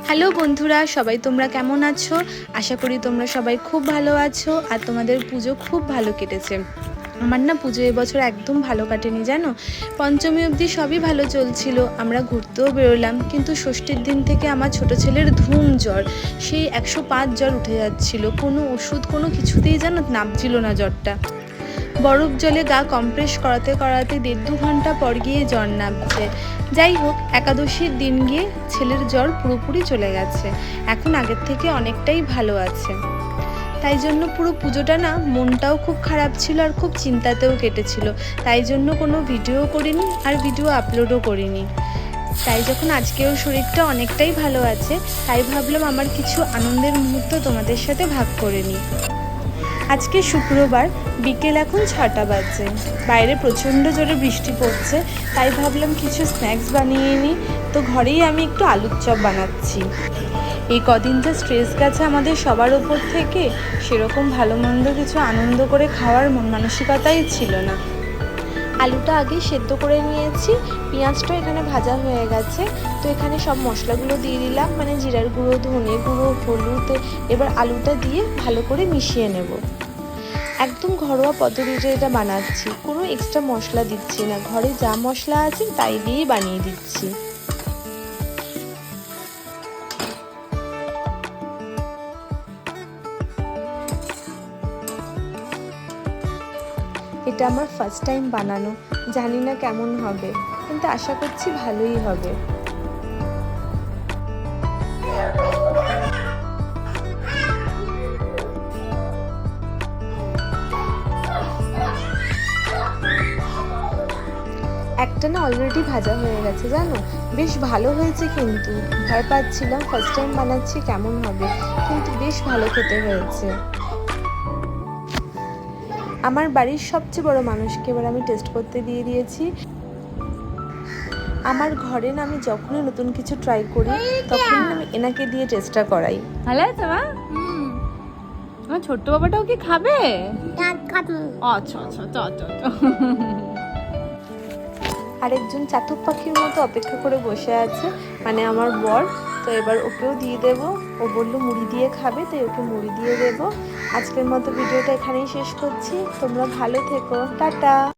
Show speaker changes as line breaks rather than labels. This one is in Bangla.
হ্যালো বন্ধুরা, সবাই তোমরা কেমন আছো? আশা করি তোমরা সবাই খুব ভালো আছো আর তোমাদের পুজো খুব ভালো কেটেছে। আমার না পুজো এবছর একদম ভালো কাটেনি জানো। পঞ্চমী অবধি সবই ভালো চলছিল, আমরা ঘুরতেও বেরোলাম, কিন্তু ষষ্ঠীর দিন থেকে আমার ছোট ছেলের ধুম জ্বর, সেই 105 জ্বর উঠে যাচ্ছিল, কোনো ওষুধ কোনো কিছুতেই যেন নামছিল না জ্বরটা। বরফ জলে গা কম্প্রেস করাতে করাতে 1.5-2 ঘন্টা পর গিয়ে জ্বর নামছে। যাই হোক, একাদশীর দিন গিয়ে ছেলের জ্বর পুরোপুরি চলে গেছে, এখন আগের থেকে অনেকটাই ভালো আছে। তাই জন্য পুরো পুজোটা না মনটাও খুব খারাপ ছিল আর খুব চিন্তাতেও কেটেছিল, তাই জন্য কোনো ভিডিও করিনি আর ভিডিও আপলোডও করিনি। তাই যখন আজকেও শরীরটা অনেকটাই ভালো আছে, তাই ভাবলাম আমার কিছু আনন্দের মুহূর্ত তোমাদের সাথে ভাগ করে নিই। আজকে শুক্রবার, বিকেল এখন 6টা বাজে, বাইরে প্রচণ্ড জোরে বৃষ্টি পড়ছে, তাই ভাবলাম কিছু স্ন্যাক্স বানিয়ে নিই। তো ঘরেই আমি একটু আলুর চপ বানাচ্ছি। এই কদিন যা স্ট্রেস গেছে আমাদের সবার ওপর থেকে, সেরকম ভালো মন্দ কিছু আনন্দ করে খাওয়ার মন মানসিকতাই ছিল না। আলুটা আগে সেদ্ধ করে নিয়েছি, পেঁয়াজটা এখানে ভাজা হয়ে গেছে। তো এখানে সব মশলাগুলো দিয়ে দিলাম, মানে জিরার গুঁড়ো, ধনে গুঁড়ো, হলুদ। এবার আলুটা দিয়ে ভালো করে মিশিয়ে নেব। একদম ঘরোয়া পদ্ধতিতে এটা বানাচ্ছি, কোনো এক্সট্রা মশলা দিচ্ছি না, ঘরে যা মশলা আছে তাই দিয়েই বানিয়ে দিচ্ছি। এটা আমার ফার্স্ট টাইম বানানো, জানি না কেমন হবে, কিন্তু আশা করছি ভালোই হবে। একটা না অলরেডি ভাজা হয়ে গেছে জানো, বেশ ভালো হয়েছে, কিন্তু ভয় পাচ্ছিলাম ফার্স্ট টাইম বানাচ্ছি কেমন হবে, কিন্তু বেশ ভালো খেতে হয়েছে। আমার বাড়ির সবচেয়ে বড় মানুষকে এবার আমি টেস্ট করতে দিয়ে দিয়েছি। আমার ঘরে না আমি যখনই নতুন কিছু ট্রাই করি, তখন আমি এনাকে দিয়ে টেস্টটা করাই।
ভালো আছে মা? আমার ছোট্ট বাবাটাও কি খাবে? আচ্ছা আচ্ছা, চ চ চ।
আরেকজন চাতক পাখির মতো অপেক্ষা করে বসে আছে, মানে আমার বর। তো এবার ওকেও দিয়ে দেব, ও বললো মুড়ি দিয়ে খাবে, তাই ওকে মুড়ি দিয়ে দেবো। আজকের মতো ভিডিওটা এখানেই শেষ করছি, তোমরা ভালো থেকো, টাটা।